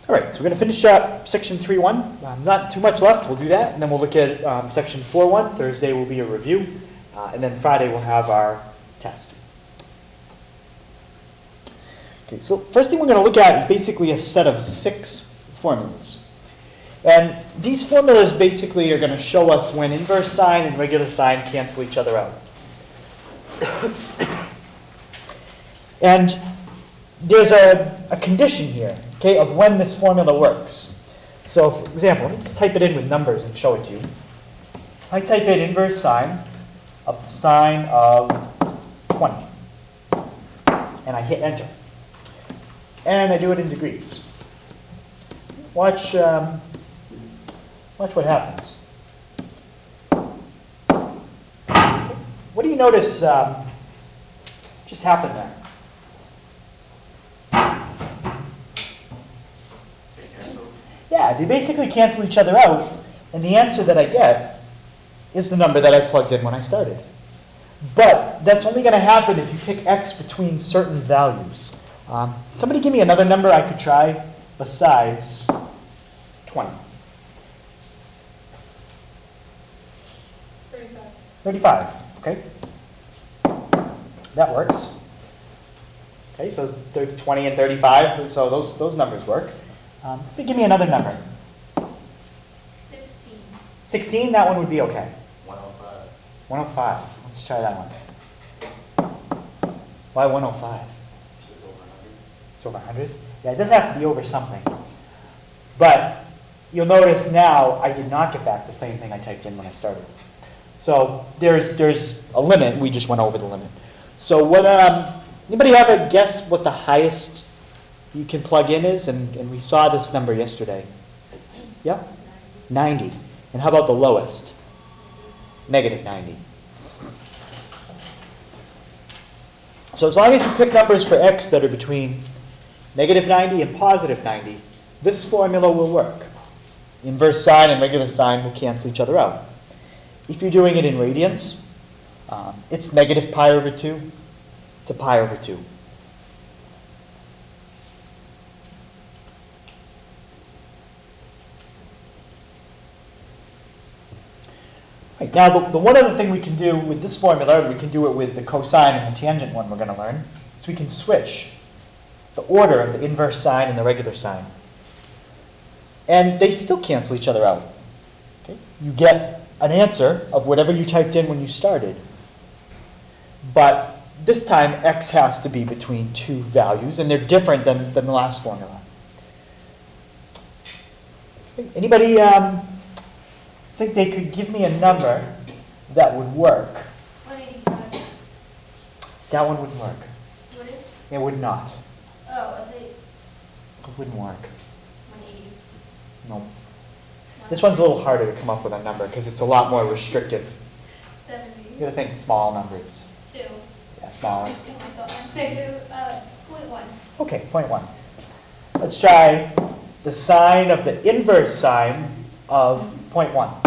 All right, so we're going to finish up section 3.1. Not too much left. We'll do that, and then we'll look at section 4.1. Thursday will be a review, and then Friday we'll have our test. Okay, so first thing we're going to look at is basically a set of 6 formulas. And these formulas basically are going to show us when inverse sine and regular sine cancel each other out. And there's a condition here, okay, of when this formula works. So, for example, let's type it in with numbers and show it to you. I type in inverse sine of the sine of 20. And I hit enter. And I do it in degrees. Watch what happens. What do you notice just happened there? Yeah, they basically cancel each other out, and the answer that I get is the number that I plugged in when I started. But that's only going to happen if you pick x between certain values. Somebody give me another number I could try besides 20. 35, okay. That works. Okay, so 20 and 35, so those numbers work. Somebody give me another number. 16. 16, that one would be okay. 105. 105, let's try that one. Why 105? It's over 100. It's over 100? Yeah, it does have to be over something. But you'll notice now I did not get back the same thing I typed in when I started. So there's a limit, we just went over the limit. So what, anybody have a guess what the highest you can plug in is? And we saw this number yesterday. Yeah? 90. And how about the lowest? Negative 90. So as long as you pick numbers for x that are between negative 90 and positive 90, this formula will work. Inverse sine and regular sine will cancel each other out. If you're doing it in radians, it's negative pi over 2 to pi over 2. Right, now, the one other thing we can do with this formula, we can do it with the cosine and the tangent one we're going to learn, is we can switch the order of the inverse sine and the regular sine. And they still cancel each other out. Okay? You get an answer of whatever you typed in when you started. But this time, x has to be between 2 values, and they're different than the last formula. Anybody think they could give me a number that would work? 185. That one wouldn't work. Would it? It would not. Oh, I think It wouldn't work. 180. No. This one's a little harder to come up with a number because it's a lot more restrictive. 70. You gotta think small numbers. 2. Yeah, smaller. Oh my god. Negative 0.1. Okay, 0.1. Let's try the sine of the inverse sine of 0.1.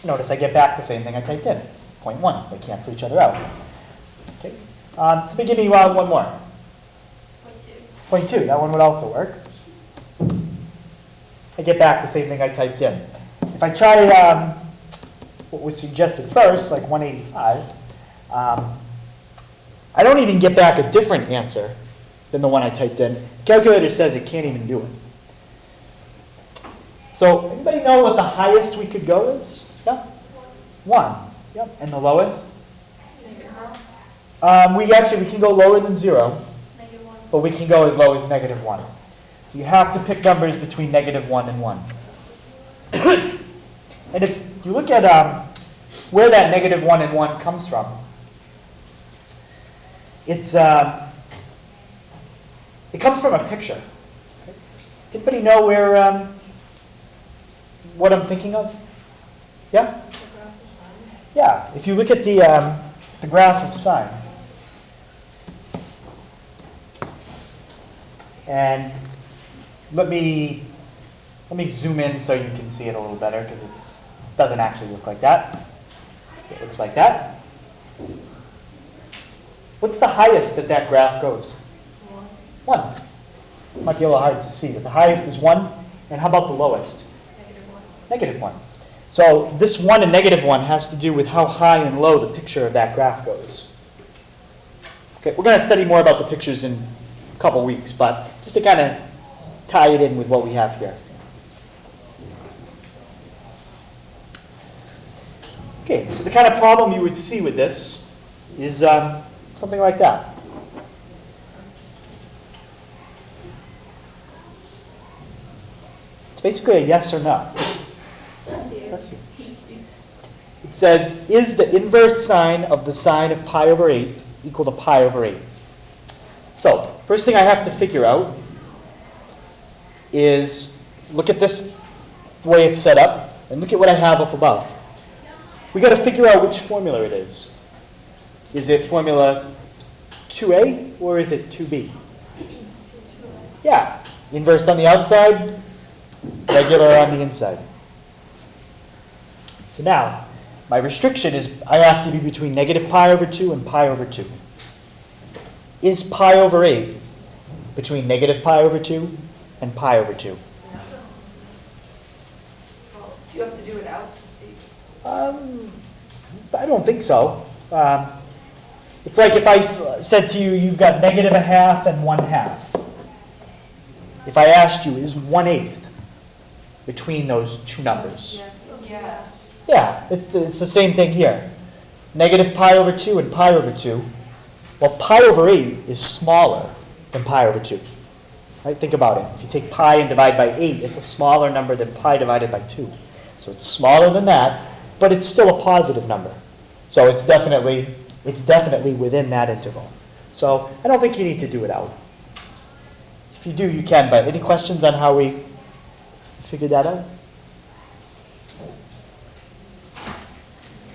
Notice I get back the same thing I typed in. 0.1. They cancel each other out. Okay. So give me one more. 0.2. 0.2. That one would also work. I get back the same thing I typed in. If I try what was suggested first, like 185, I don't even get back a different answer than the one I typed in. The calculator says it can't even do it. So anybody know what the highest we could go is? Yeah? 1. Yep. And the lowest? We can go lower than 0, Negative 1. but we can go as low as negative 1. So you have to pick numbers between negative 1 and 1. And if you look at where that negative 1 and 1 comes from, it comes from a picture. Does anybody know where what I'm thinking of? Yeah? Yeah, if you look at the graph of sine, and let me zoom in so you can see it a little better because it doesn't actually look like that. It looks like that. What's the highest that graph goes? 1. It's Might be a little hard to see, but the highest is 1. And how about the lowest? -1. -1. So this 1 and -1 has to do with how high and low the picture of that graph goes. Okay, we're going to study more about the pictures in a couple weeks, but just to kind of tie it in with what we have here. Okay, so the kind of problem you would see with this is something like that. It's basically a yes or no. Bless you. It says, is the inverse sine of the sine of pi over 8 equal to pi over 8? So, first thing I have to figure out is look at this way it's set up and look at what I have up above. We got to figure out which formula it is. Is it formula 2a or is it 2b? Yeah, inverse on the outside, regular on the inside. So now, my restriction is I have to be between -pi over 2 and pi over 2. Is pi over 8 between -pi over 2 and pi over 2? Well, do you have to do it out to see? I don't think so. It's like if I said to you, you've got -1/2 and 1/2. If I asked you, is 1/8 between those two numbers? Yeah. Yeah, it's the same thing here. -pi over 2 and pi over 2. Well, pi over 8 is smaller than pi over 2. Right? Think about it. If you take pi and divide by 8, it's a smaller number than pi divided by 2. So it's smaller than that, but it's still a positive number. So it's definitely within that interval. So I don't think you need to do it out. If you do, you can, but any questions on how we figured that out?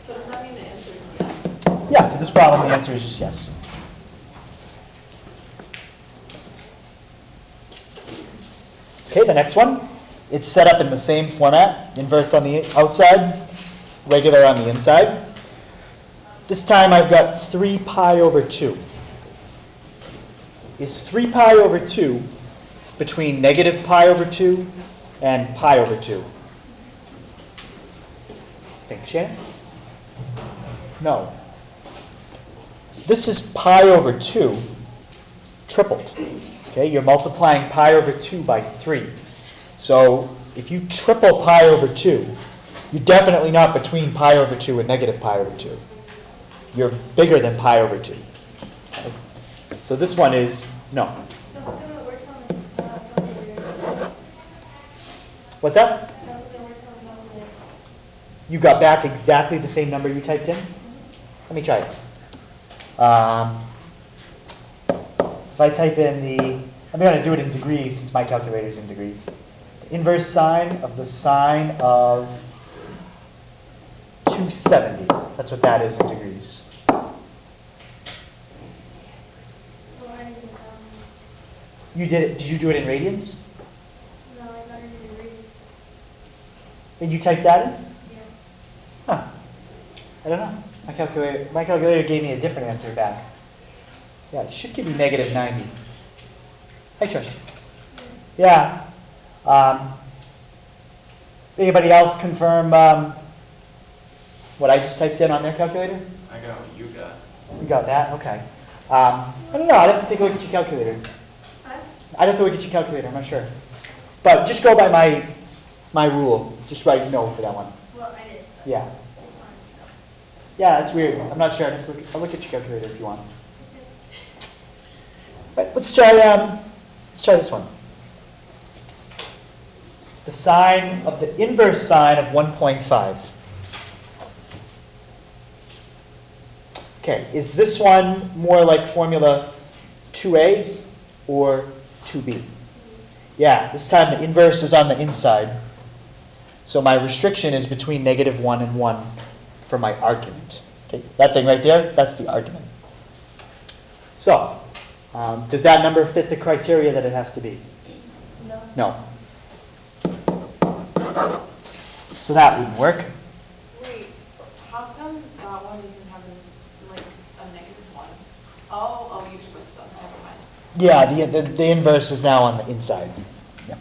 So does that mean the answer is yes? Yeah, for this problem, the answer is just yes. Okay, the next one. It's set up in the same format, inverse on the outside, regular on the inside. This time I've got 3 pi over 2. Is 3 pi over 2 between -pi over 2 and pi over 2? Think, Shannon? No. This is pi over 2 tripled. Okay, you're multiplying pi over 2 by 3. So if you triple pi over 2, you're definitely not between pi over 2 and -pi over 2. You're bigger than pi over 2. Okay? So this one is no. So how come it works on the calculator? What's that? How come it works on the calculator? You got back exactly the same number you typed in? Let me try it. If I type in I'm going to do it in degrees since my calculator is in degrees. The inverse sine of the sine of 270. That's what that is in degrees. Well, I didn't, You did it. Did you do it in radians? no, I got it in degrees. And you typed that in? Yeah. Huh. I don't know. My calculator gave me a different answer back. Yeah, it should give you -90. I trust you. Yeah. Anybody else confirm what I just typed in on their calculator? I got what you got. You got that? Okay. I don't know. I'd have to take a look at your calculator. What? I'd have to look at your calculator. I'm not sure. But just go by my rule. Just write no for that one. Well, I did. But Yeah. it's fine. Yeah, that's weird. I'm not sure. I'll look at your calculator if you want. Right, let's try this one. The sine of the inverse sine of 1.5. Okay, is this one more like formula 2a or 2b? Yeah, this time the inverse is on the inside. So my restriction is between -1 and 1 for my argument. Okay, that thing right there, that's the argument. So, does that number fit the criteria that it has to be? No. No. So that wouldn't work. Wait, how come that one doesn't have like a -1? Oh, you switched them, never mind. Yeah, the inverse is now on the inside. Yeah.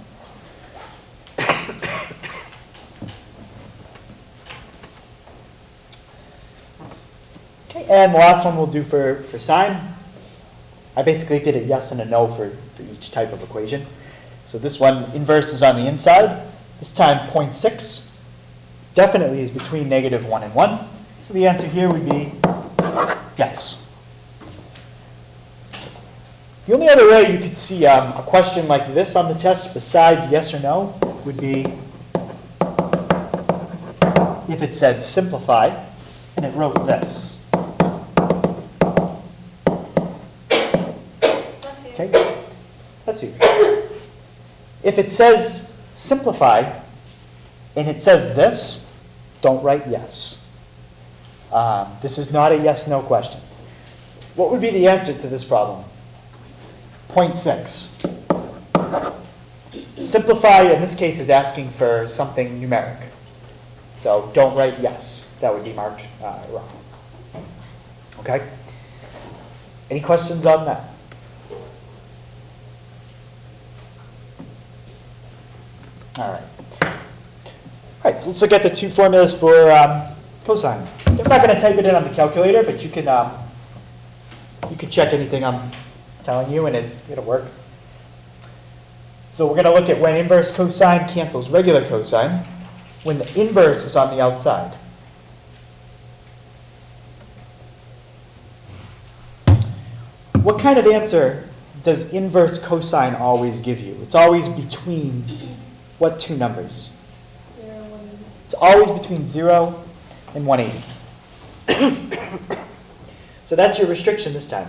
Okay, and the last one we'll do for sine. I basically did a yes and a no for each type of equation. So this one, inverse is on the inside. This time 0.6 definitely is between -1 and 1. So the answer here would be yes. The only other way you could see a question like this on the test besides yes or no would be if it said simplify and it wrote this. Okay? Let's see. If it says simplify and it says this, don't write yes. This is not a yes-no question. What would be the answer to this problem? 0.6. Simplify, in this case, is asking for something numeric. So don't write yes. That would be marked wrong. Okay? Any questions on that? All right. All right, so let's look at the two formulas for cosine. I'm not going to type it in on the calculator, but you can check anything I'm telling you, and it'll work. So we're going to look at when inverse cosine cancels regular cosine, when the inverse is on the outside. What kind of answer does inverse cosine always give you? It's always between what two numbers? 0, 180. It's always between 0 and 180. So that's your restriction this time.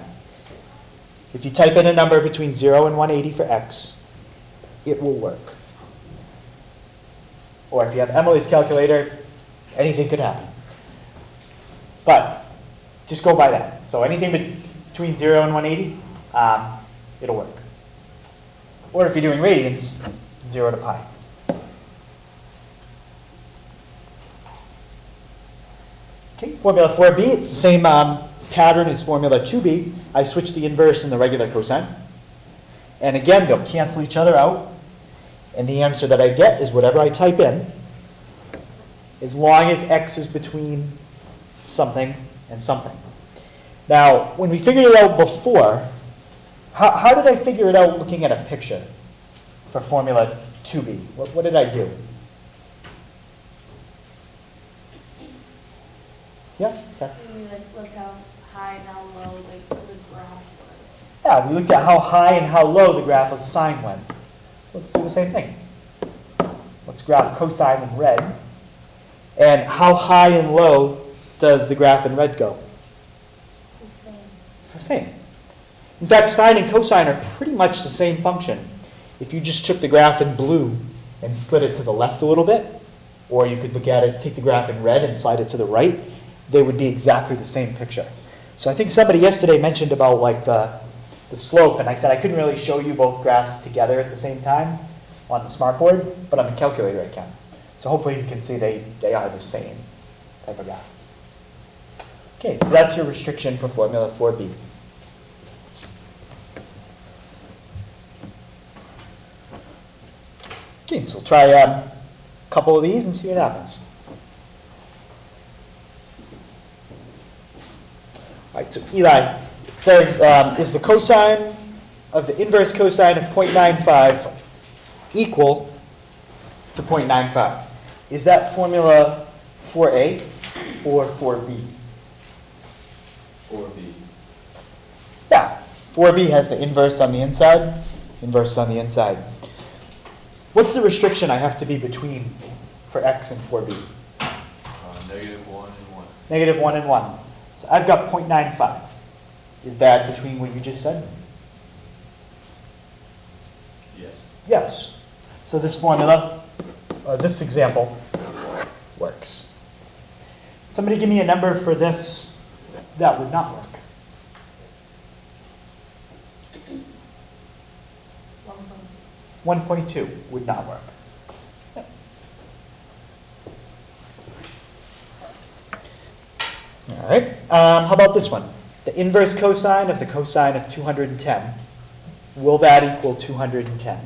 If you type in a number between 0 and 180 for x, it will work. Or if you have Emily's calculator, anything could happen. But just go by that. So anything between 0 and 180, it'll work. Or if you're doing radians, 0 to pi. Okay, formula 4b, it's the same pattern as formula 2b. I switch the inverse and the regular cosine. And again, they'll cancel each other out. And the answer that I get is whatever I type in, as long as x is between something and something. Now, when we figured it out before, how did I figure it out looking at a picture for formula 2b? What did I do? Yeah, Tess? So you look how high and how low the graph was. Yeah, we looked at how high and how low the graph of sine went. So let's do the same thing. Let's graph cosine in red. And how high and low does the graph in red go? The same. It's the same. In fact, sine and cosine are pretty much the same function. If you just took the graph in blue and slid it to the left a little bit, or you could look at it, take the graph in red and slide it to the right, they would be exactly the same picture. So I think somebody yesterday mentioned about like the slope, and I said I couldn't really show you both graphs together at the same time on the smartboard, but on the calculator I can. So hopefully you can see they are the same type of graph. Okay, so that's your restriction for formula 4b. Okay, so we'll try a couple of these and see what happens. All right, so Eli says, is the cosine of the inverse cosine of 0.95 equal to 0.95? Is that formula 4a or 4b? 4b. Yeah, 4b has the inverse on the inside, inverse on the inside. What's the restriction I have to be between for x and 4b? -1 and 1. -1 and 1. So I've got 0.95. Is that between what you just said? Yes. Yes. So this formula, or this example, works. Somebody give me a number for this that would not work. 1.2 would not work. All right. How about this one? The inverse cosine of the cosine of 210 will that equal 210?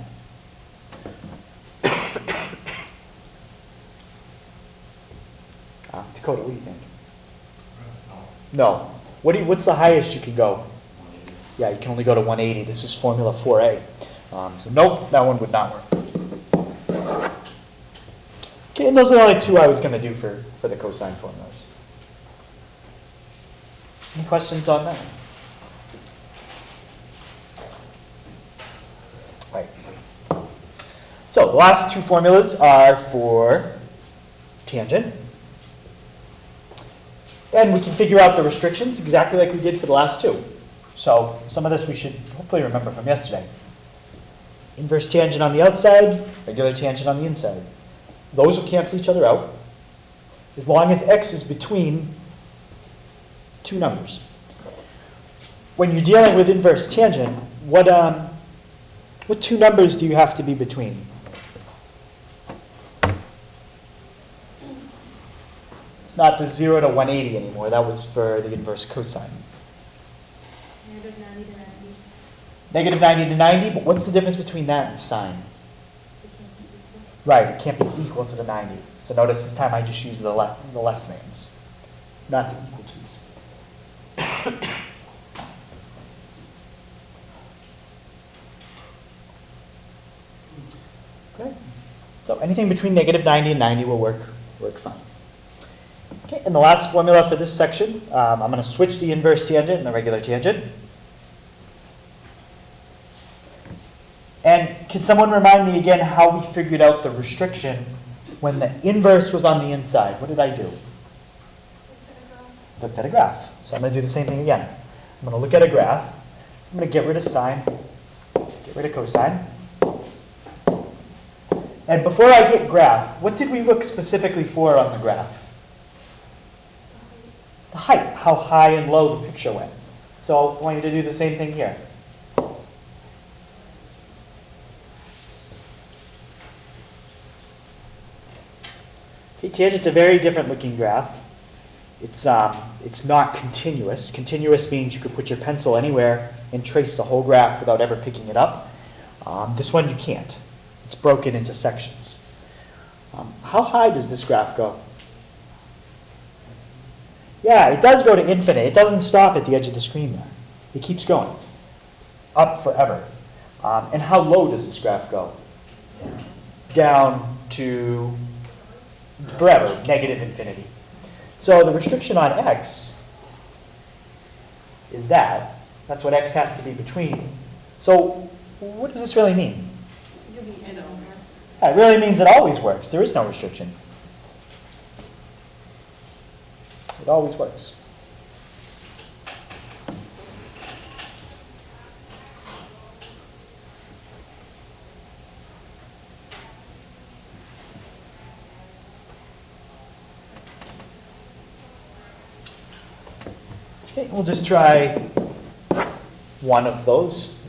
Dakota, what do you think? No. What's the highest you can go? Yeah, you can only go to 180. This is formula 4a. So nope, that one would not work. Okay, and those are the only two I was going to do for the cosine formulas. Any questions on that? Right. So the last two formulas are for tangent. And we can figure out the restrictions exactly like we did for the last two. So some of this we should hopefully remember from yesterday. Inverse tangent on the outside, regular tangent on the inside. Those will cancel each other out as long as x is between two numbers. When you're dealing with inverse tangent, what two numbers do you have to be between? It's not the 0 to 180 anymore. That was for the inverse cosine. Negative 90 to 90. Negative 90 to 90, but what's the difference between that and sine? Right, it can't be equal to the 90. So notice this time I just use the less thans, not the equal to's. Okay. So anything between negative 90 and 90 will work fine. Okay, and the last formula for this section, I'm going to switch the inverse tangent and the regular tangent. And can someone remind me again how we figured out the restriction when the inverse was on the inside? What did I do? Looked at a graph. So I'm going to do the same thing again. I'm going to look at a graph. I'm going to get rid of sine, get rid of cosine. And before I get graph, what did we look specifically for on the graph? The height, how high and low the picture went. So I want you to do the same thing here. Okay, tangent's a very different looking graph. It's not continuous. Continuous means you could put your pencil anywhere and trace the whole graph without ever picking it up. This one you can't. It's broken into sections. How high does this graph go? Yeah, it does go to infinite. It doesn't stop at the edge of the screen there. It keeps going. Up forever. And how low does this graph go? Down to forever, negative infinity. So the restriction on x is that. That's what x has to be between. So what does this really mean? You'll be in over. It really means it always works. There is no restriction. It always works. Okay, we'll just try one of those.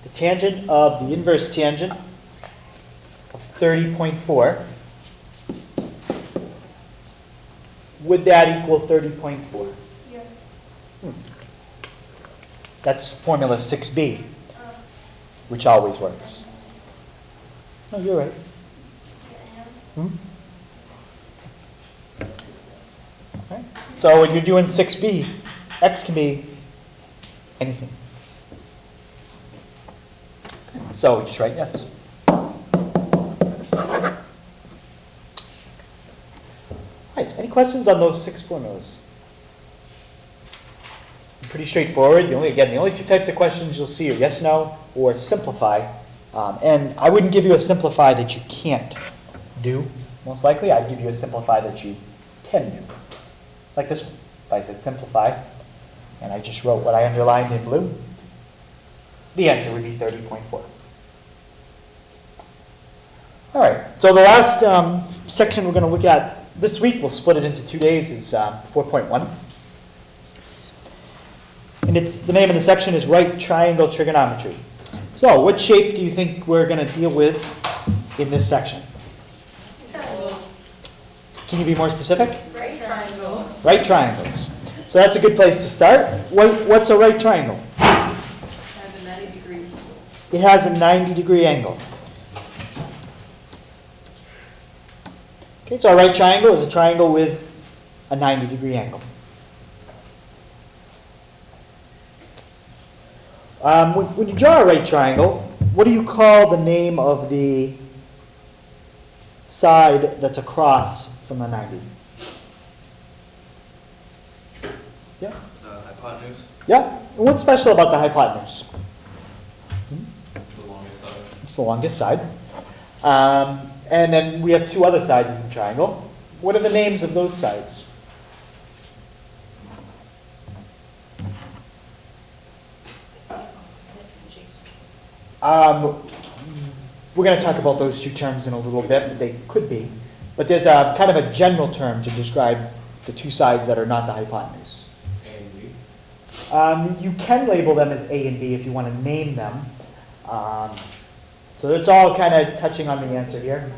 The tangent of the inverse tangent of 30.4. Would that equal 30.4? Yeah. That's formula 6b, which always works. Oh, you're right. Hmm? Okay. So when you're doing 6b, x can be anything. So we just write yes. Right, so any questions on those 6 formulas? Pretty straightforward. The only two types of questions you'll see are yes, no, or simplify. And I wouldn't give you a simplify that you can't do, most likely. I'd give you a simplify that you can do. Like this one. If I said simplify, and I just wrote what I underlined in blue, the answer would be 30.4. All right, so the last section we're going to look at this week, we'll split it into 2 days, is 4.1. And the name of the section is right triangle trigonometry. So what shape do you think we're going to deal with in this section? Can you be more specific? Right triangle. Right triangles. So that's a good place to start. What's a right triangle? Has a 90 it has a 90-degree angle. Okay, so a right triangle is a triangle with a 90-degree angle. When you draw a right triangle, what do you call the name of the side that's across from the 90? Yeah? The hypotenuse, Yeah? And what's special about the hypotenuse? it's the longest side. It's the longest side. And then we have two other sides in the triangle. What are the names of those sides? We're going to talk about those two terms in a little bit, but they could be. But there's a kind of a general term to describe the two sides that are not the hypotenuse. A and B. You can label them as A and B if you want to name them. So it's all kind of touching on the answer here.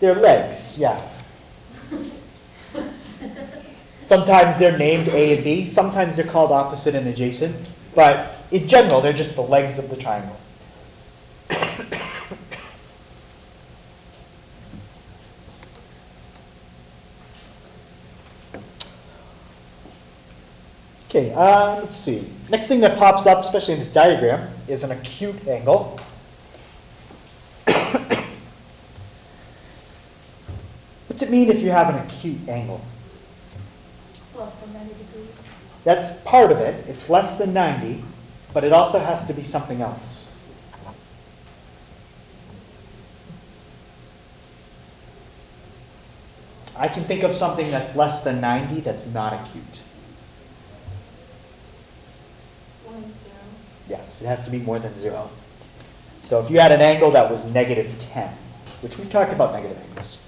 They're legs, yeah. Sometimes they're named A and B. Sometimes they're called opposite and adjacent. But in general, they're just the legs of the triangle. Okay, let's see. Next thing that pops up, especially in this diagram, is an acute angle. What's it mean if you have an acute angle? Less than 90 degrees. That's part of it. It's less than 90, but it also has to be something else. I can think of something that's less than 90 that's not acute. 1 and 0. Yes, it has to be more than 0. So if you had an angle that was negative 10, which we've talked about negative angles,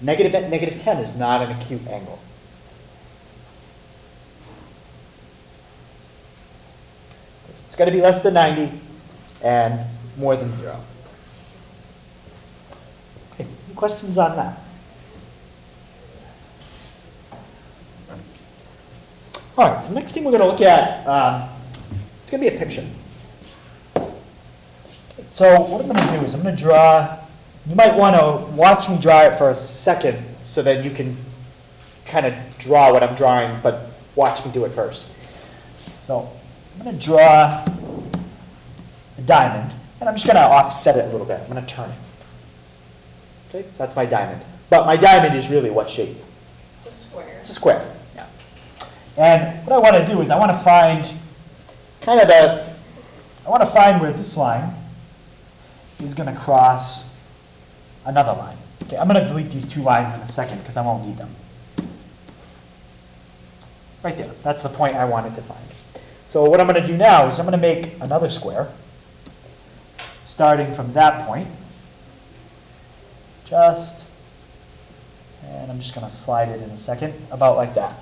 negative 10 is not an acute angle. It's got to be less than 90 and more than 0. Okay, any questions on that? All right, so next thing we're going to look at, it's going to be a picture. So what I'm going to do is I'm going to draw, you might want to watch me draw it for a second so that you can kind of draw what I'm drawing, but watch me do it first. So I'm going to draw a diamond, and I'm just going to offset it a little bit. I'm going to turn it. Okay, so that's my diamond. But my diamond is really what shape? It's a square. It's a square. Yeah. And what I want to do is I want to find where this line is going to cross another line. Okay, I'm going to delete these two lines in a second because I won't need them. Right there. That's the point I wanted to find. So what I'm going to do now is I'm going to make another square starting from that point. And I'm just going to slide it in a second, about like that.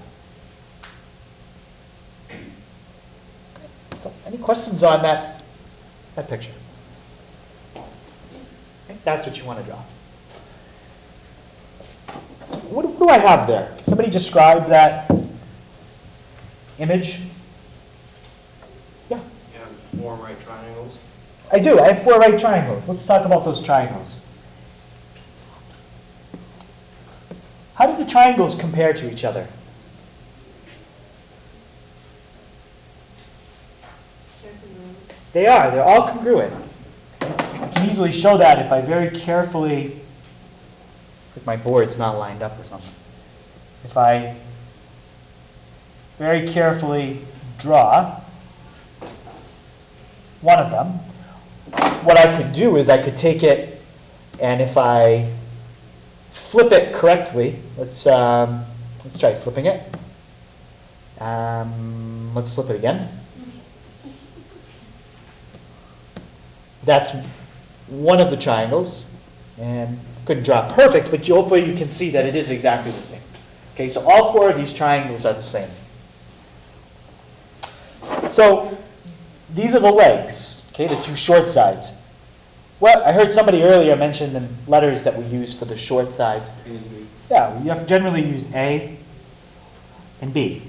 So any questions on that picture? Okay, that's what you want to draw. What do I have there? Can somebody describe that image? Yeah. You have 4 right triangles. I do. I have 4 right triangles. Let's talk about those triangles. How do the triangles compare to each other? They are. They're all congruent. I can easily show that if I very carefully, it's like my board's not lined up or something. If I very carefully draw one of them, what I could do is I could take it, and if I flip it correctly, let's try flipping it. Let's flip it again. That's one of the triangles, and couldn't draw it perfect, but hopefully you can see that it is exactly the same. Okay, so all 4 of these triangles are the same. So these are the legs, okay, the 2 short sides. Well, I heard somebody earlier mention the letters that we use for the short sides. A and B. Yeah, we have generally use A and B.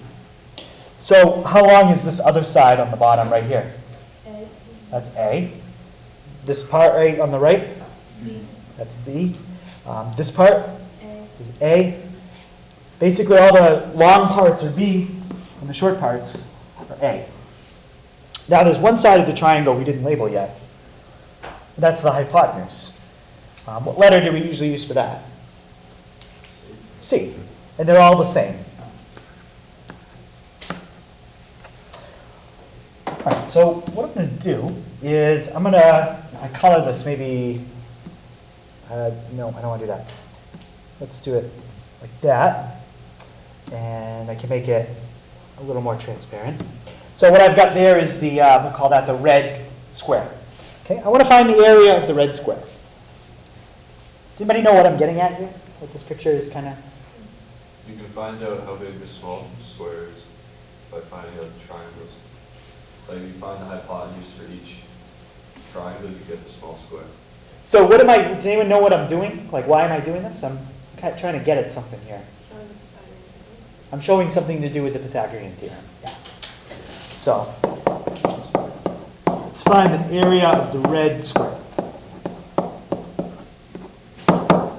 So how long is this other side on the bottom right here? A. That's A. This part right on the right, B, that's B. This part A, is A. Basically, all the long parts are B, and the short parts are A. Now, there's one side of the triangle we didn't label yet. That's the hypotenuse. What letter do we usually use for that? C. And they're all the same. All right, so what I'm going to do is if I color this maybe, no, I don't want to do that. Let's do it like that. And I can make it a little more transparent. So what I've got there is the, we'll call that the red square. Okay, I want to find the area of the red square. Does anybody know what I'm getting at here? What this picture is kind of... You can find out how big the small square is by finding out the triangles. Like if you find the hypotenuse for each triangle, you get the small square. So what am I, does anyone know what I'm doing? Like, why am I doing this? I'm kind of trying to get at something here. I'm showing something to do with the Pythagorean Theorem. Yeah. So, let's find the area of the red square.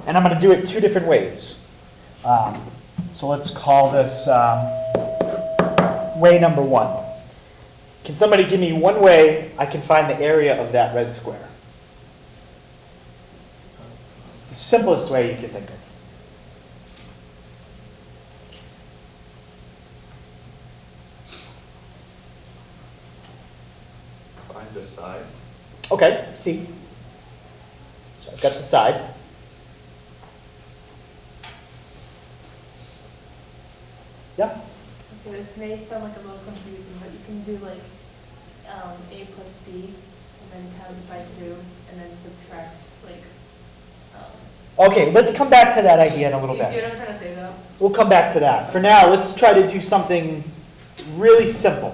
And I'm going to do it two different ways. So let's call this way number one. Can somebody give me one way I can find the area of that red square? It's the simplest way you can think of. Find the side. Okay, C. So I've got the side. Yeah? Okay, this may sound like a little confusing, but you can do like A plus B, and then times it by 2, and then subtract like. Okay, let's come back to that idea in a little You see bit. what I'm trying to say though? We'll come back to that. For now, let's try to do something really simple.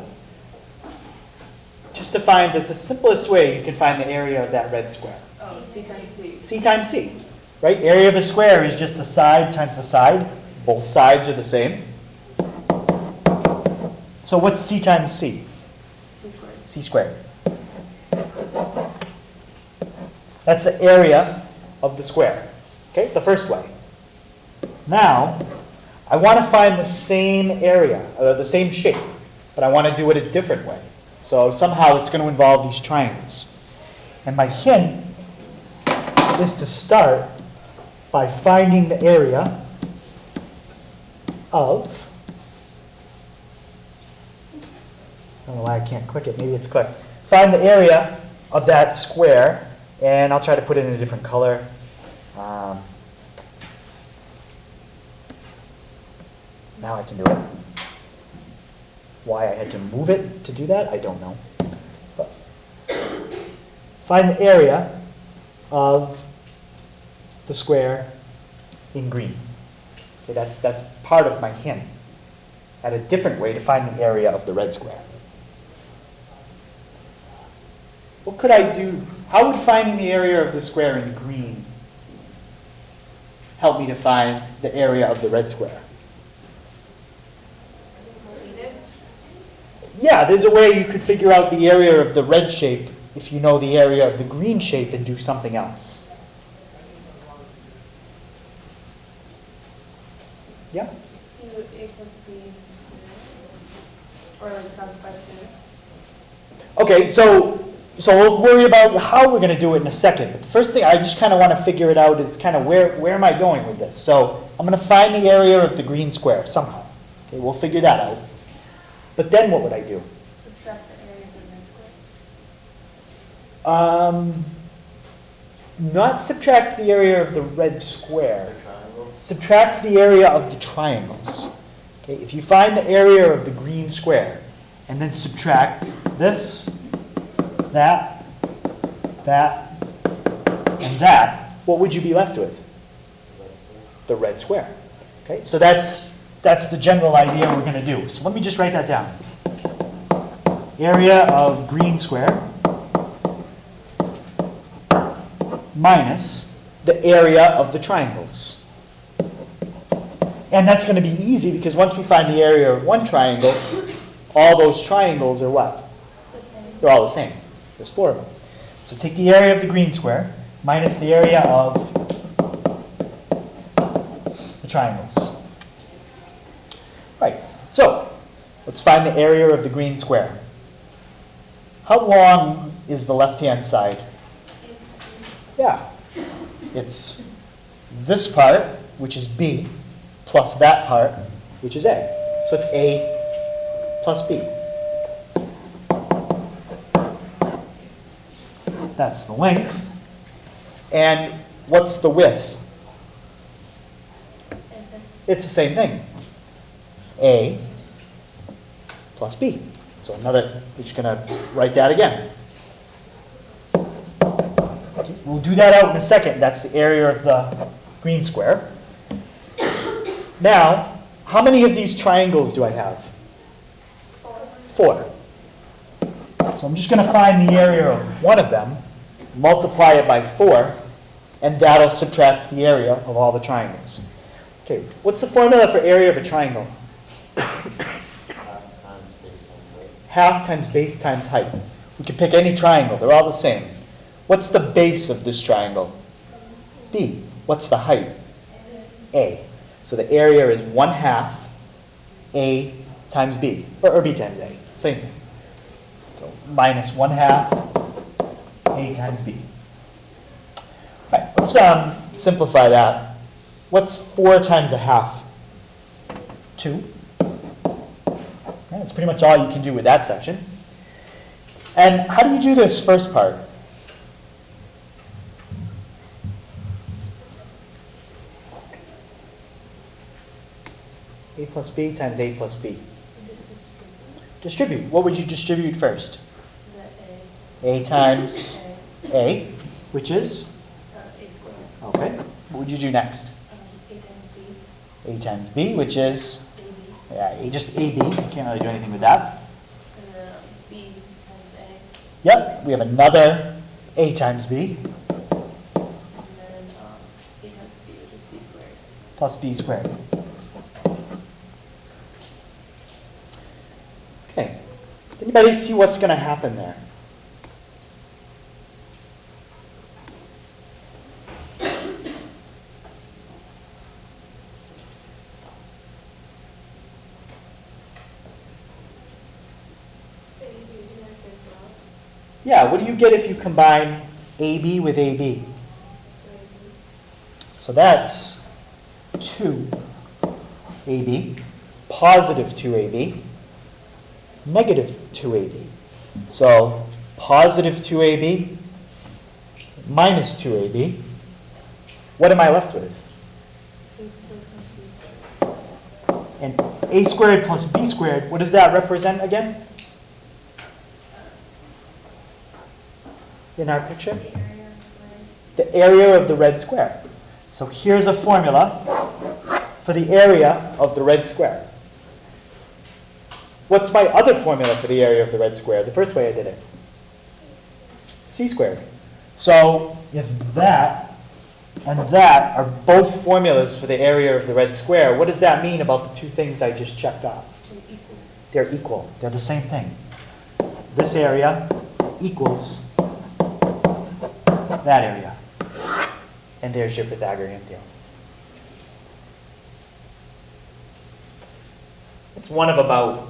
Just to find that the simplest way you can find the area of that red square. Oh, C times C. C times C, right? Area of a square is just the side times the side. Both sides are the same. So what's C times C? C squared. C squared. That's the area of the square. Okay, the first way. Now, I want to find the same area, the same shape, but I want to do it a different way. So somehow it's going to involve these triangles. And my hint is to start by finding the area of, I don't know why I can't click it, maybe it's clicked. Find the area of that square, and I'll try to put it in a different color. Now I can do it. Why I had to move it to do that, I don't know. But find the area of the square in green. Okay, that's part of my hint at a different way to find the area of the red square. What could I do? How would finding the area of the square in green help me to find the area of the red square? Yeah, there's a way you could figure out the area of the red shape if you know the area of the green shape and do something else. Yeah? Do A plus B squared, or like times by 2. Okay, so we'll worry about how we're going to do it in a second. But the first thing, I just kind of want to figure it out is kind of where am I going with this? So I'm going to find the area of the green square somehow. Okay, we'll figure that out. But then what would I do? Subtract the area of the red square. Not subtracts the area of the red square. The triangle. Subtracts the area of the triangles. Okay, if you find the area of the green square and then subtract this, that, and that, what would you be left with? The red square. Okay, so that's the general idea we're going to do. So let me just write that down. Area of green square minus the area of the triangles. And that's going to be easy because once we find the area of one triangle, all those triangles are what? The same. They're all the same. There's 4 of them. So take the area of the green square minus the area of the triangles. Right, so let's find the area of the green square. How long is the left-hand side? Yeah, it's this part, which is B, plus that part, which is A. So it's A plus B. That's the length. And what's the width? Same thing. It's the same thing. A plus B. So we're just going to write that again. We'll do that out in a second. That's the area of the green square. Now, how many of these triangles do I have? 4. So I'm just going to find the area of one of them, multiply it by 4, and that'll subtract the area of all the triangles. Okay, what's the formula for area of a triangle? Half times base times height. We can pick any triangle. They're all the same. What's the base of this triangle? B. What's the height? A. So the area is 1/2 A times B, or B times A. Same thing. So minus 1/2 A times B. All right, let's simplify that. What's 4 times 1/2? 2. That's pretty much all you can do with that section. And how do you do this first part? A plus B times A plus B. Distribute. What would you distribute first? A times A, which is? A squared. Okay. What would you do next? A times B. A times B, which is? AB. Yeah, just AB. You can't really do anything with that. And then B times A. Yep, we have another A times B And then B times B, which is B squared. plus B squared. Okay. Does anybody see what's going to happen there? Yeah, what do you get if you combine AB with AB? So that's 2AB, positive 2AB, negative 2AB. So positive 2AB minus 2AB. What am I left with? A squared plus B squared. And A squared plus B squared, what does that represent again? In our picture? The area squared. The area of the red square. So here's a formula for the area of the red square. What's my other formula for the area of the red square? The first way I did it. C squared. So if that and that are both formulas for the area of the red square, what does that mean about the two things I just checked off? They're equal. They're the same thing. This area equals that area. And there's your Pythagorean theorem. It's one of about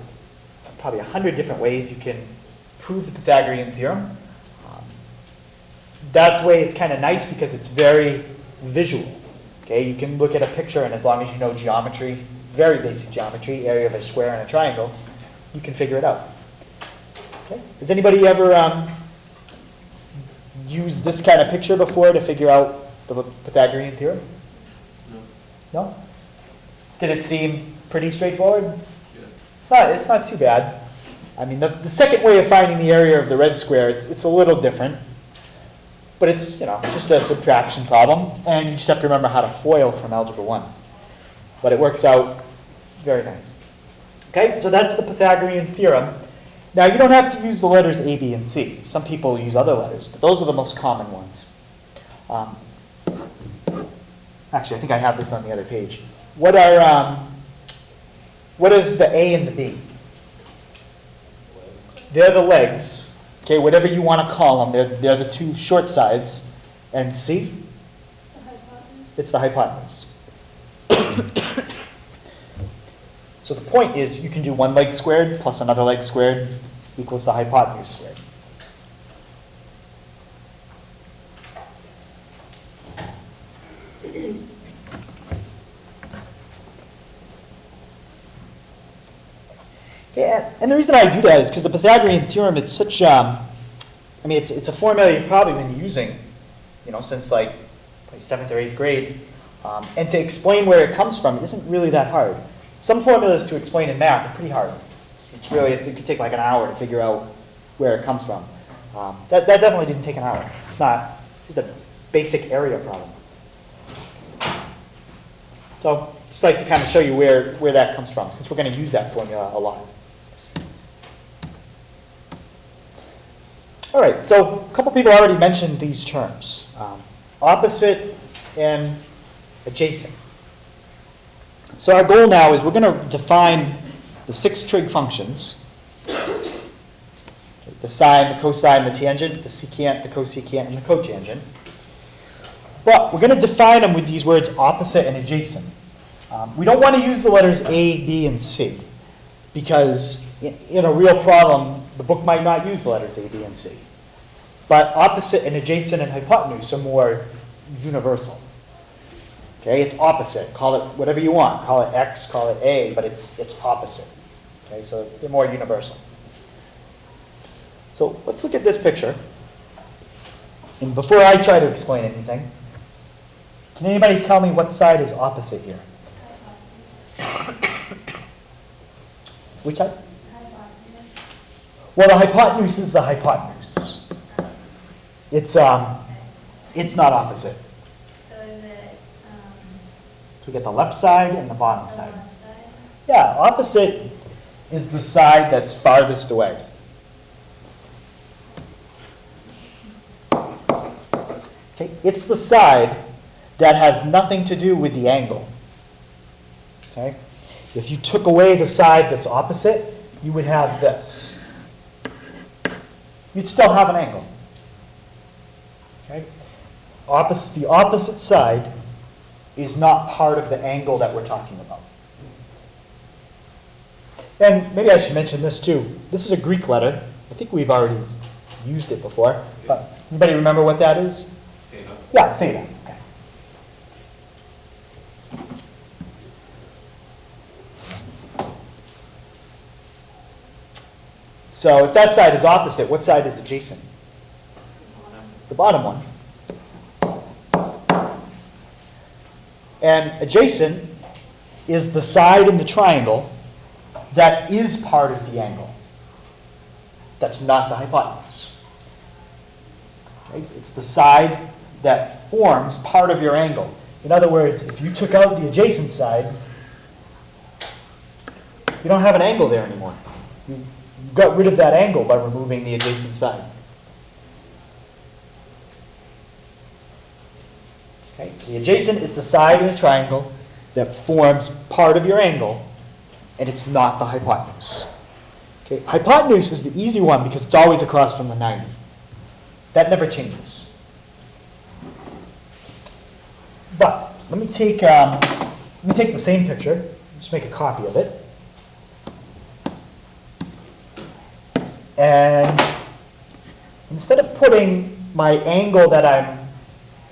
probably 100 different ways you can prove the Pythagorean theorem. That way is kind of nice because it's very visual. Okay, you can look at a picture, and as long as you know geometry, very basic geometry, area of a square and a triangle, you can figure it out. Okay? Has anybody ever used this kind of picture before to figure out the Pythagorean theorem? No. No? Did it seem pretty straightforward? Yeah. It's not too bad. I mean, the second way of finding the area of the red square, it's a little different. But it's, just a subtraction problem. And you just have to remember how to FOIL from Algebra 1. But it works out very nice. Okay, so that's the Pythagorean theorem. Now, you don't have to use the letters A, B, and C. Some people use other letters, but those are the most common ones. Actually, I think I have this on the other page. What is the A and the B? They're the legs Okay, whatever you want to call them, they're the two short sides. And C, The hypotenuse. it's the hypotenuse. So the point is, you can do one leg squared plus another leg squared equals the hypotenuse squared. Okay, and the reason I do that is because the Pythagorean theorem, it's such, I mean, it's a formula you've probably been using, since like 7th or 8th grade. And to explain where it comes from isn't really that hard. Some formulas to explain in math are pretty hard. It could take like an hour to figure out where it comes from. That definitely didn't take an hour. It's just a basic area problem. So just like to kind of show you where that comes from, since we're going to use that formula a lot. All right, so a couple people already mentioned these terms, opposite and adjacent. So our goal now is we're going to define the 6 trig functions, the sine, the cosine, the tangent, the secant, the cosecant, and the cotangent. But we're going to define them with these words opposite and adjacent. We don't want to use the letters A, B, and C, because in a real problem, the book might not use the letters A, B, and C. But opposite and adjacent and hypotenuse are more universal. Okay, it's opposite. Call it whatever you want. Call it X, call it A, but it's opposite. Okay, so they're more universal. So let's look at this picture. And before I try to explain anything, can anybody tell me what side is opposite here? Which side? Well, the hypotenuse is the hypotenuse. It's not opposite. So is it, So we get the left side and the bottom the side. left side? Yeah, opposite is the side that's farthest away. Okay, it's the side that has nothing to do with the angle. Okay? If you took away the side that's opposite, you would have this. You'd still have an angle. Okay? The opposite side is not part of the angle that we're talking about. And maybe I should mention this too. This is a Greek letter. I think we've already used it before. But anybody remember what that is? Theta. Yeah, theta. Okay. So if that side is opposite, what side is adjacent? The bottom one. And adjacent is the side in the triangle that is part of the angle. That's not the hypotenuse. Okay? It's the side that forms part of your angle. In other words, if you took out the adjacent side, you don't have an angle there anymore. You got rid of that angle by removing the adjacent side. Okay, so the adjacent is the side in a triangle that forms part of your angle, and it's not the hypotenuse. Okay, hypotenuse is the easy one because it's always across from the 90. That never changes. But let me take the same picture, just make a copy of it. And instead of putting my angle that I'm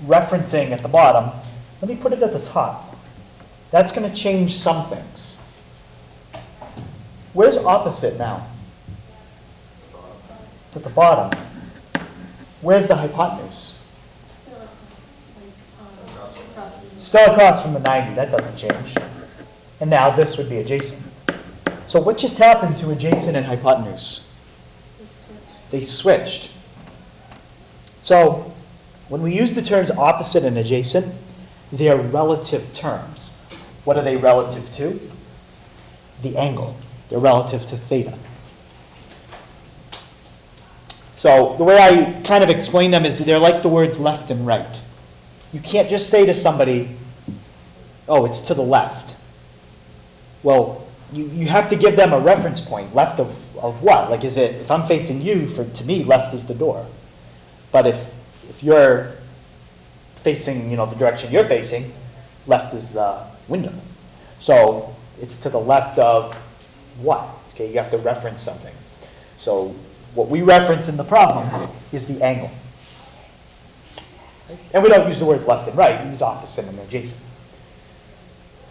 referencing at the bottom, let me put it at the top. That's going to change some things. Where's opposite now? It's at the bottom. Where's the hypotenuse? Still across from the 90. That doesn't change. And now this would be adjacent. So what just happened to adjacent and hypotenuse? They switched. So when we use the terms opposite and adjacent, they're relative terms. What are they relative to? The angle. They're relative to theta. So the way I kind of explain them is they're like the words left and right. You can't just say to somebody, oh, it's to the left. Well, you have to give them a reference point. Left of of what? Like, is it, if I'm facing you, to me, left is the door. But if you're facing, the direction you're facing, left is the window. So it's to the left of what? Okay, you have to reference something. So what we reference in the problem is the angle. And we don't use the words left and right, we use opposite and adjacent.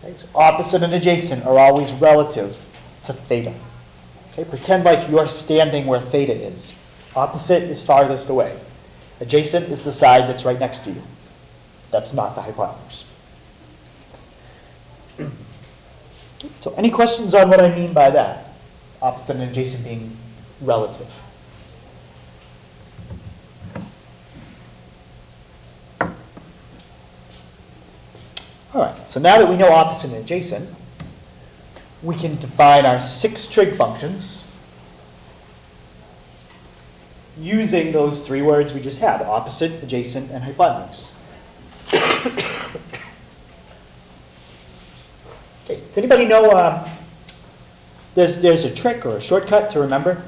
Okay, so opposite and adjacent are always relative to theta. Okay, pretend like you're standing where theta is. Opposite is farthest away. Adjacent is the side that's right next to you. That's not the hypotenuse. So any questions on what I mean by that? Opposite and adjacent being relative. All right, so now that we know opposite and adjacent, we can define our 6 trig functions using those 3 words we just had, opposite, adjacent, and hypotenuse. Okay, does anybody know there's a trick or a shortcut to remember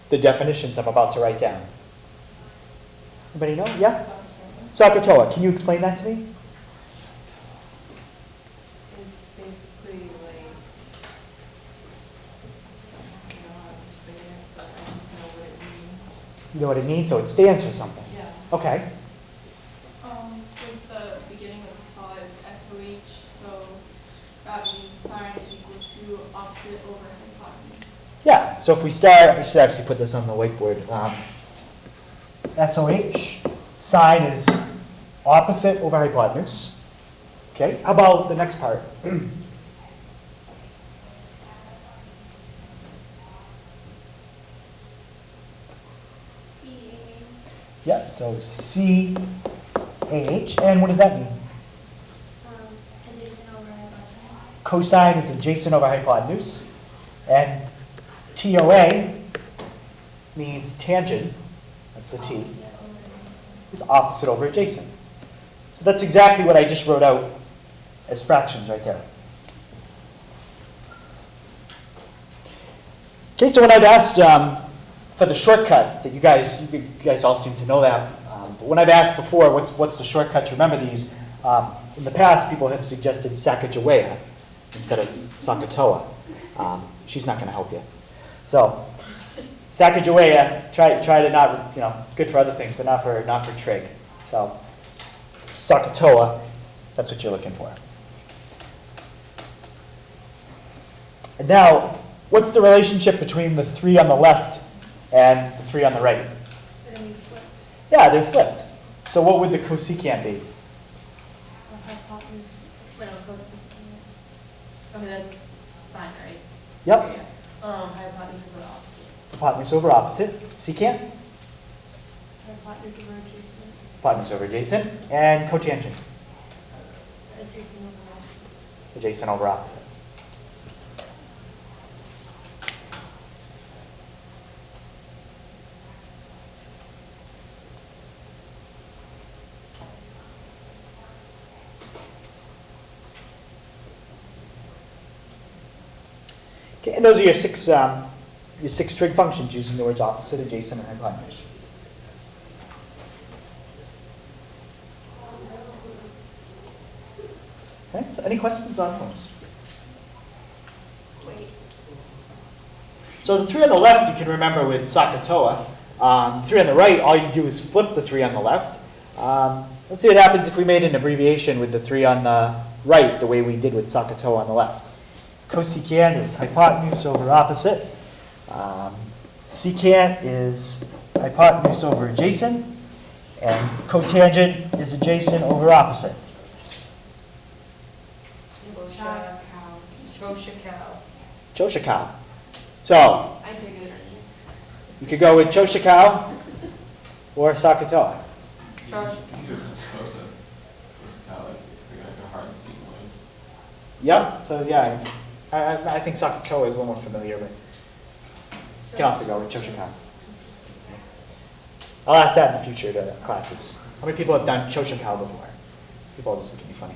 the definitions I'm about to write down? Anybody know? Yeah? Sakatoa, can you explain that to me? It's basically like, I don't know how to explain it, but I just know what it means. You know what it means? So it stands for something. Yeah. Okay. With the beginning of the saw is SOH, so that means sine is equal to opposite over hypotenuse. Yeah, so if we start, I should actually put this on the whiteboard. SOH, sine is opposite over hypotenuse. Okay, how about the next part? Yeah, so CAH, and what does that mean? Adjacent over hypotenuse. Cosine is adjacent over hypotenuse, and TOA means tangent, that's the T, is opposite over adjacent. So that's exactly what I just wrote out as fractions right there. Okay, so when I've asked for the shortcut, that you guys all seem to know that, but when I've asked before, what's the shortcut to remember these, in the past people have suggested Sacagawea instead of Sakatoa. She's not going to help you. So Sacagawea, try to not, it's good for other things, but not for trig. So Sakatoa, that's what you're looking for. And now, what's the relationship between the 3 on the left and the 3 on the right? They're gonna be flipped. Yeah, they're flipped. So what would the cosecant be? Hypotenuse. Wait, no, cosine. Okay, that's sine, right? Yep, Yeah. Hypotenuse over opposite. hypotenuse over opposite. Secant? Hypotenuse over adjacent. Hypotenuse over adjacent. And cotangent? Adjacent over opposite. Adjacent over opposite. Okay, and those are your 6 trig functions using the words opposite, adjacent, and hypotenuse. Okay, so any questions on those? Wait. So the 3 on the left you can remember with Sakatoa. 3 on the right, all you do is flip the 3 on the left. Let's see what happens if we made an abbreviation with the 3 on the right, the way we did with Sakatoa on the left. Cosecant is hypotenuse over opposite. Secant is hypotenuse over adjacent. And cotangent is adjacent over opposite. Choshikau. So I take it. you could go with Choshikau or Sakatoa. Josh. Yep, so yeah, I think Sakatoa is a little more familiar, but you can also go with Choshikau. I'll ask that in the future to classes. How many people have done Choshikau before? People will just look at me funny.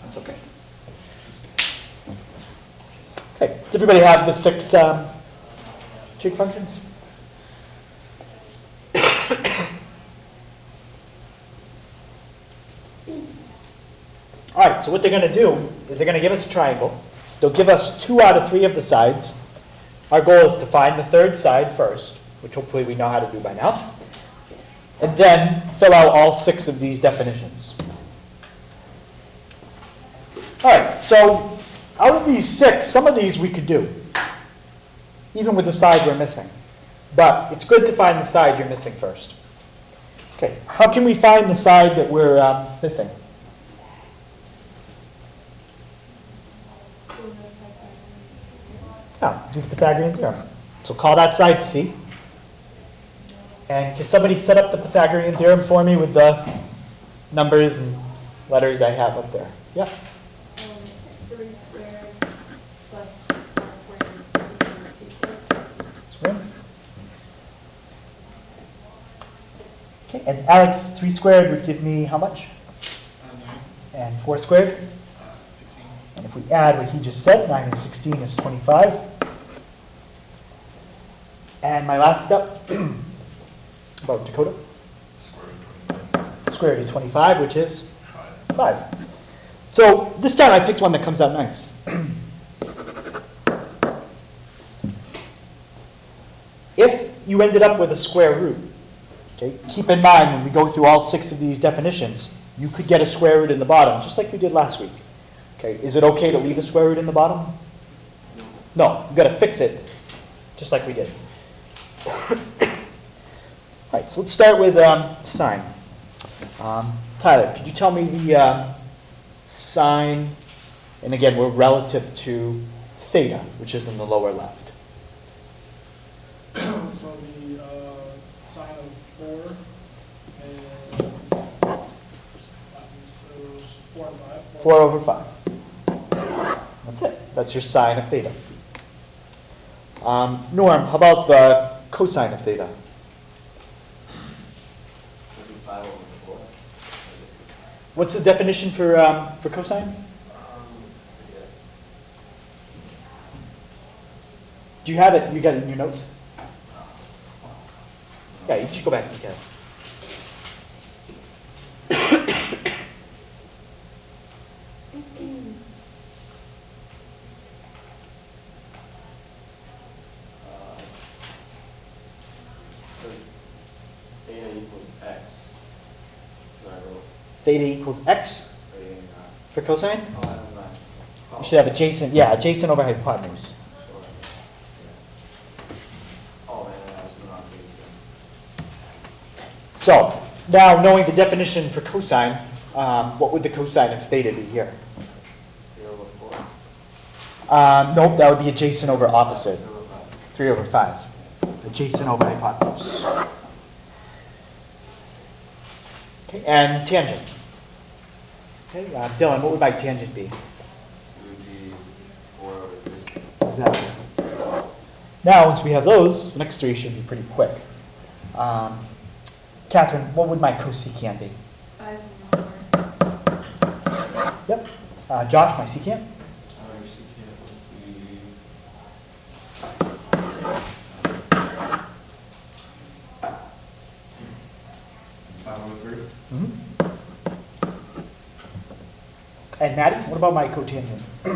That's okay. Okay, does everybody have the six trig functions? All right, so what they're going to do is they're going to give us a triangle. They'll give us 2 out of 3 of the sides. Our goal is to find the third side first, which hopefully we know how to do by now, and then fill out all 6 of these definitions. All right, so out of these 6, some of these we could do, even with the side we're missing. But it's good to find the side you're missing first. Okay, how can we find the side that we're missing? Do the Pythagorean Theorem. So call that side C. And can somebody set up the Pythagorean Theorem for me with the numbers and letters I have up there? Yeah. 3 squared plus 4 squared equals C squared. Squared. Okay, and Alex, 3 squared would give me how much? 9. And 4 squared? 16. And if we add what he just said, 9 and 16 is 25. And my last step, about Dakota? Square root of 25, which is 5. So this time I picked one that comes out nice. If you ended up with a square root, okay, keep in mind when we go through all 6 of these definitions, you could get a square root in the bottom, just like we did last week. Okay, is it okay to leave a square root in the bottom? No, you've got to fix it, just like we did. All right, so let's start with sine. Tyler, could you tell me the sine, and again, we're relative to theta, which is in the lower left. So the sine of 4 and so 4 and 5. 4 over 5. That's it. That's your sine of theta. Norm, how about the cosine of theta? 5 over 4. What's the definition for cosine? Yeah. Do you have it? You got it in your notes? Yeah, you should go back and look at it. Theta equals x. So I wrote Theta equals x theta and for cosine? oh, I don't know. You should have adjacent, yeah, adjacent over hypotenuse. Sure. Yeah. Oh, man, I was going on theta. So, now knowing the definition for cosine, what would the cosine of theta be here? 3 over 4. Nope, that would be adjacent over opposite. 3 over 5. 3 over 5. Adjacent over hypotenuse. Okay, and tangent. Okay, Dylan, what would my tangent be? It would be 4 over 3. Exactly. Now, once we have those, the next 3 should be pretty quick. Catherine, what would my cosecant be? 5 and 4. Yep. Josh, my secant? Your secant would be 5 over 3. Mm-hmm. And Maddie, what about my cotangent? 3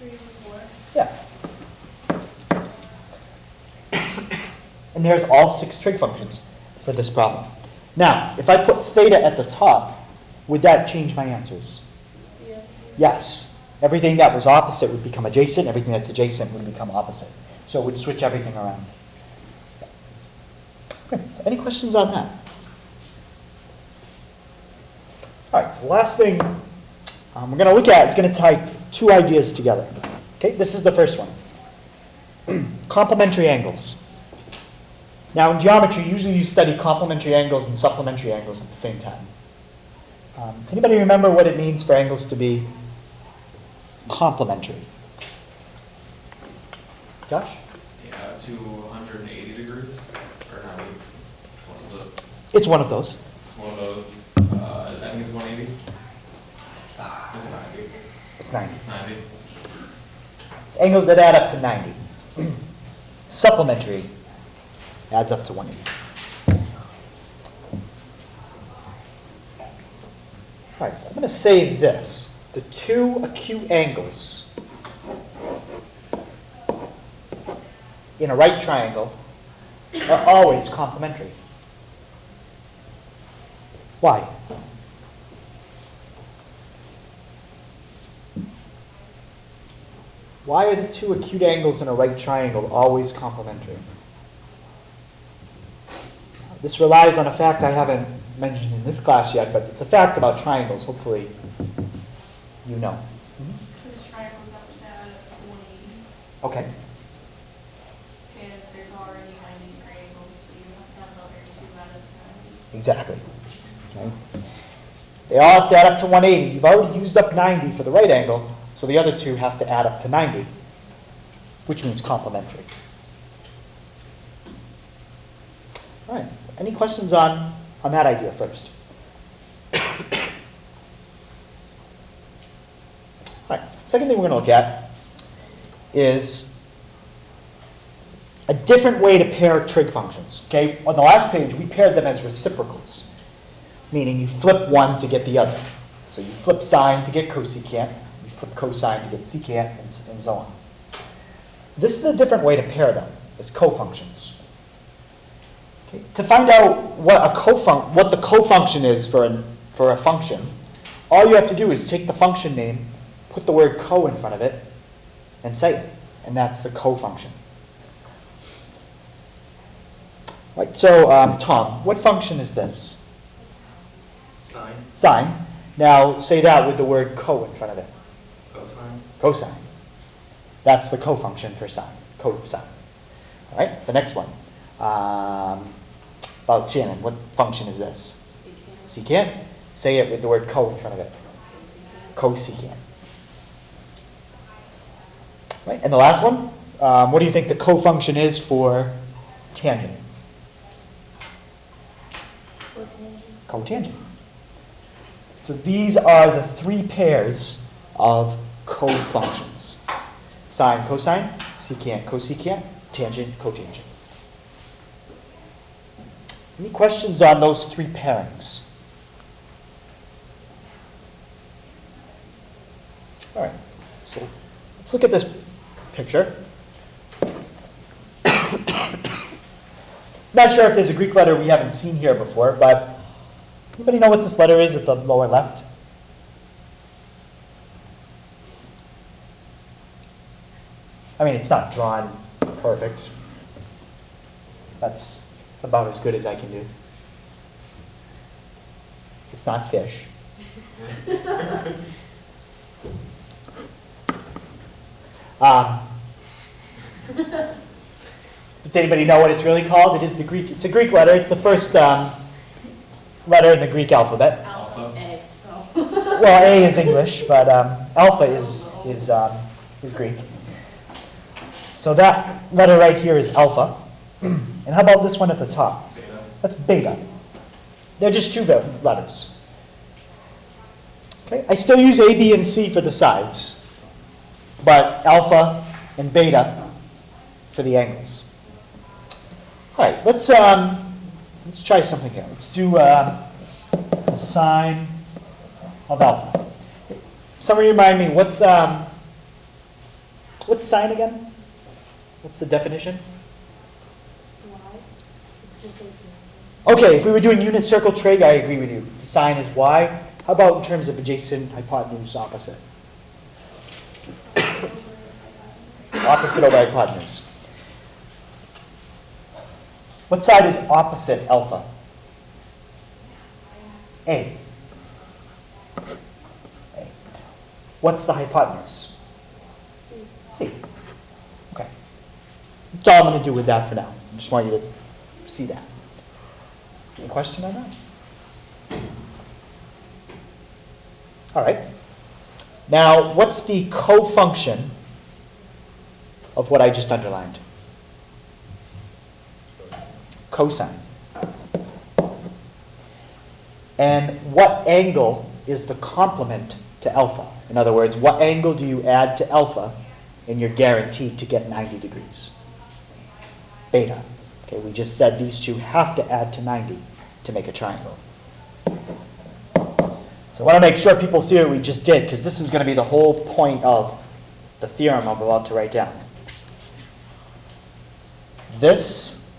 over 4. Yeah. And there's all 6 trig functions for this problem. Now, if I put theta at the top, would that change my answers? Yeah. Yes. Everything that was opposite would become adjacent. Everything that's adjacent would become opposite. So it would switch everything around. Okay, so any questions on that? All right, so the last thing we're going to look at is going to tie 2 ideas together. Okay, this is the first one. Complementary angles. Now in geometry, usually you study complementary angles and supplementary angles at the same time. Does anybody remember what it means for angles to be complementary? Josh? Yeah, to 180 degrees, or not, which one is it? It's one of those. It's one of those, think it's 180? Is it 90? It's 90. 90. It's angles that add up to 90. Supplementary adds up to 180. All right, so I'm going to say this. The two acute angles in a right triangle are always complementary. Why? Why are the two acute angles in a right triangle always complementary? This relies on a fact I haven't mentioned in this class yet, but it's a fact about triangles. Hopefully you know. Because triangles have to add 180, Okay. and there's already 90-degree angles, so you have to have another 2 out of 90. Exactly. Okay. They all have to add up to 180. You've already used up 90 for the right angle, so the other two have to add up to 90, which means complementary. All right. Any questions on that idea first? All right. Second thing we're going to look at is a different way to pair trig functions. Okay. On the last page, we paired them as reciprocals, meaning you flip one to get the other. So you flip sine to get cosecant, you flip cosine to get secant, and so on. This is a different way to pair them as cofunctions. Okay. To find out what the cofunction is for a function, all you have to do is take the function name, put the word co in front of it, and say it. And that's the cofunction. Right, so Tom, what function is this? Sine. Sine. Now say that with the word co in front of it. Cosine. Cosine. That's the cofunction for sine. Cosine. All right, the next one. About Shannon, what function is this? Secant. Say it with the word co in front of it. Cosecant. Right, and the last one. What do you think the cofunction is for tangent? Cotangent. So these are the three pairs of cofunctions. Sine, cosine, secant, cosecant, tangent, cotangent. Any questions on those three pairings? All right, so let's look at this picture. Not sure if there's a Greek letter we haven't seen here before, but anybody know what this letter is at the lower left? I mean, it's not drawn perfect. That's about as good as I can do. It's not fish. Does anybody know what it's really called? It is the Greek. It's a Greek letter. It's the first letter in the Greek alphabet. Alpha. A. Oh. Well, A is English, but alpha is Greek. So that letter right here is alpha. And how about this one at the top? Beta. That's beta. They're just two letters. Okay. I still use A, B, and C for the sides, but alpha and beta for the angles. All right, let's try something here. Let's do the sine of alpha. Somebody remind me, what's sine again? What's the definition? Okay, if we were doing unit circle trig, I agree with you. The sine is y. How about in terms of adjacent, hypotenuse, opposite? Opposite over hypotenuse. What side is opposite alpha? A. A. What's the hypotenuse? C. Okay. That's all I'm going to do with that for now. I just want you to see that. Any question on that? All right. Now, what's the cofunction of what I just underlined? Cosine. And what angle is the complement to alpha? In other words, what angle do you add to alpha and you're guaranteed to get 90 degrees? Beta. Okay, we just said these two have to add to 90 to make a triangle. So I want to make sure people see what we just did, because this is going to be the whole point of the theorem I'm about to write down. This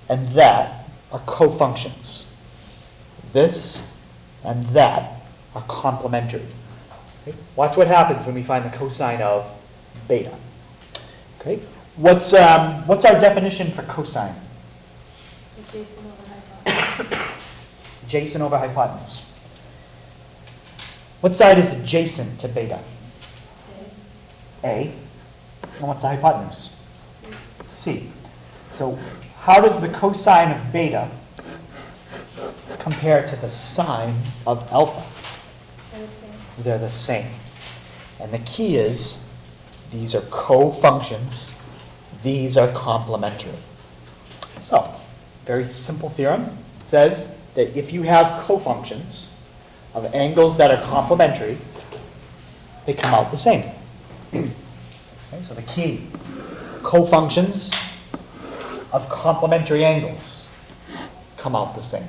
and that are cofunctions. This and that are complementary. Okay? Watch what happens when we find the cosine of beta. Okay? What's our definition for cosine? Adjacent over hypotenuse. Adjacent over hypotenuse. What side is adjacent to beta? A. And what's the hypotenuse? C. So how does the cosine of beta compare to the sine of alpha? They're the same. They're the same. And the key is these are co-functions. These are complementary. So, very simple theorem. It says that if you have cofunctions of angles that are complementary, they come out the same. Okay, so the key, cofunctions of complementary angles come out the same.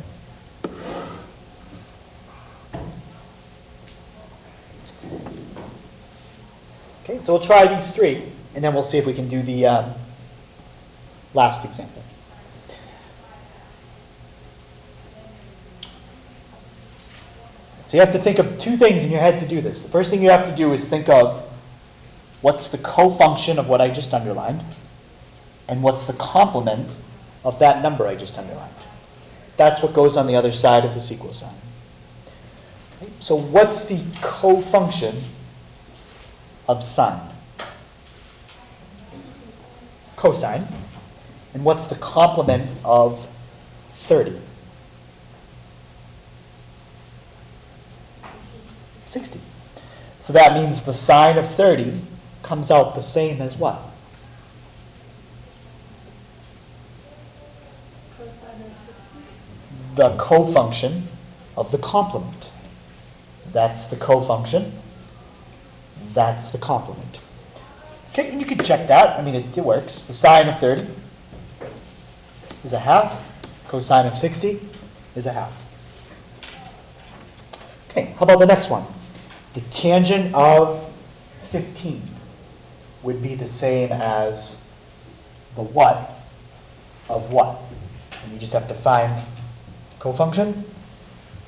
Okay, so we'll try these three, and then we'll see if we can do the last example. So you have to think of two things in your head to do this. The first thing you have to do is think of what's the cofunction of what I just underlined, and what's the complement of that number I just underlined. That's what goes on the other side of this equal sign. Okay, so what's the cofunction of sine? Cosine. And what's the complement of 30? 60. So that means the sine of 30 comes out the same as what? Cosine of 60. The cofunction of the complement. That's the cofunction. That's the complement. Okay, and you can check that. I mean, it works. The sine of 30 is a half. Cosine of 60 is a half. Okay, how about the next one? The tangent of 15 would be the same as the what of what? And you just have to find cofunction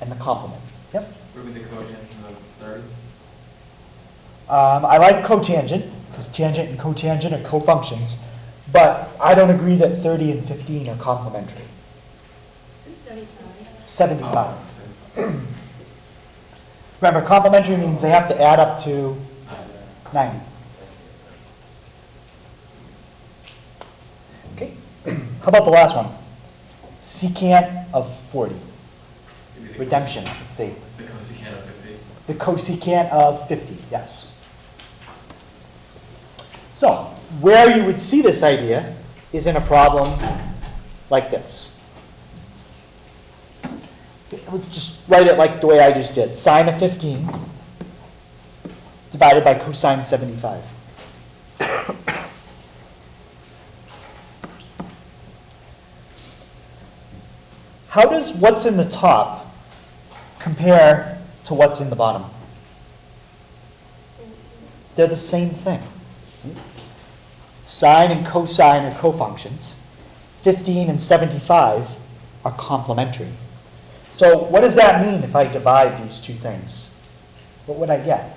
and the complement. Yep. Would be the cotangent of 30? I like cotangent, because tangent and cotangent are cofunctions, but I don't agree that 30 and 15 are complementary. 75. 75. Remember, complementary means they have to add up to 90. Okay. How about the last one? Secant of 40. Redemption, let's see. The cosecant of 50. The cosecant of 50, yes. So, where you would see this idea is in a problem like this. We'll just write it like the way I just did. Sine of 15 divided by cosine 75. How does what's in the top compare to what's in the bottom? They're the same thing. Sine and cosine are cofunctions. 15 and 75 are complementary. So what does that mean if I divide these two things? What would I get?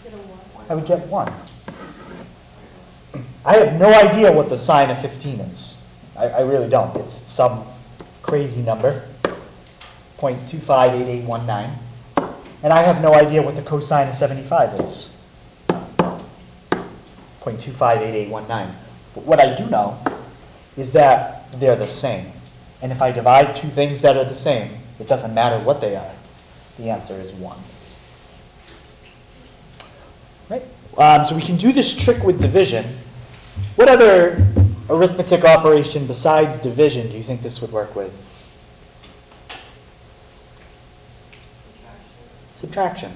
Get a 1. I would get 1. I have no idea what the sine of 15 is. I really don't. It's some crazy number, 0.258819. And I have no idea what the cosine of 75 is, 0.258819. But what I do know is that they're the same. And if I divide two things that are the same, it doesn't matter what they are. The answer is 1. Right? So we can do this trick with division. What other arithmetic operation besides division do you think this would work with? subtraction.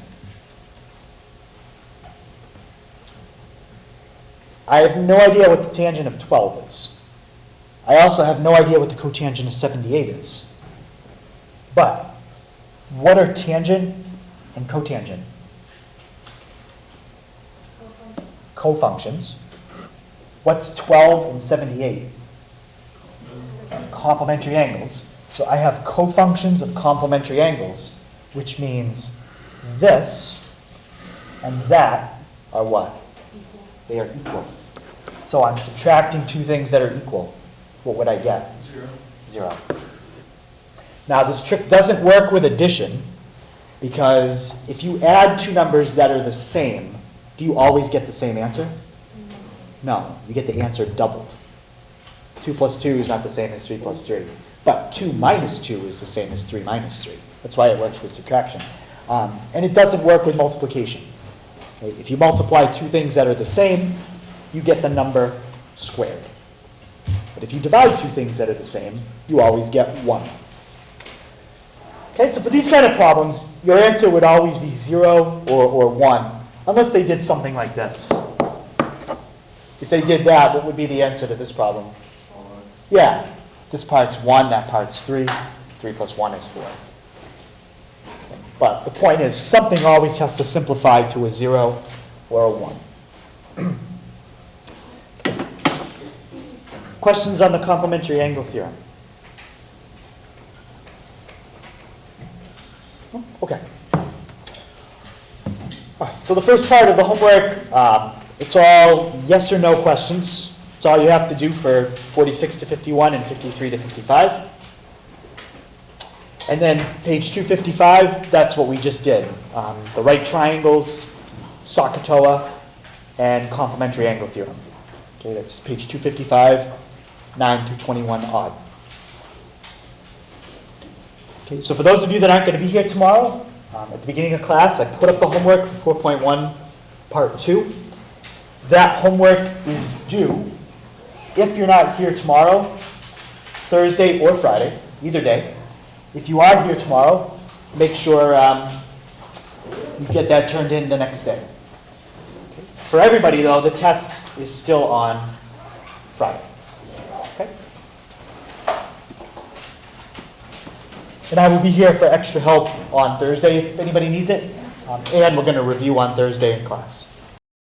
I have no idea what the tangent of 12 is. I also have no idea what the cotangent of 78 is. But what are tangent and cotangent? Cofunctions. What's 12 and 78? Complementary angles. So I have cofunctions of complementary angles, which means this and that are what? They are equal. So I'm subtracting two things that are equal. What would I get? 0. 0. Now this trick doesn't work with addition, because if you add two numbers that are the same, do you always get the same answer? No, you get the answer doubled. 2 plus 2 is not the same as 3 plus 3. But 2 minus 2 is the same as 3 minus 3. That's why it works with subtraction. And it doesn't work with multiplication. Okay, if you multiply two things that are the same, you get the number squared. But if you divide two things that are the same, you always get 1. Okay, so for these kind of problems, your answer would always be 0 or 1, unless they did something like this. If they did that, what would be the answer to this problem? Yeah, this part's 1, that part's 3. 3 plus 1 is 4. But the point is, something always has to simplify to a 0 or a 1. Questions on the complementary angle theorem? Okay. All right, so the first part of the homework, it's all yes or no questions. It's all you have to do for 46 to 51 and 53 to 55. And then page 255, that's what we just did. The right triangles, SOHCAHTOA, and complementary angle theorem. Okay, that's page 255, 9 through 21 odd. Okay, so for those of you that aren't going to be here tomorrow, at the beginning of class, I put up the homework for 4.1, part 2. That homework is due, if you're not here tomorrow, Thursday or Friday, either day. If you are here tomorrow, make sure you get that turned in the next day. Okay. For everybody, though, the test is still on Friday. Okay? And I will be here for extra help on Thursday if anybody needs it. And we're going to review on Thursday in class.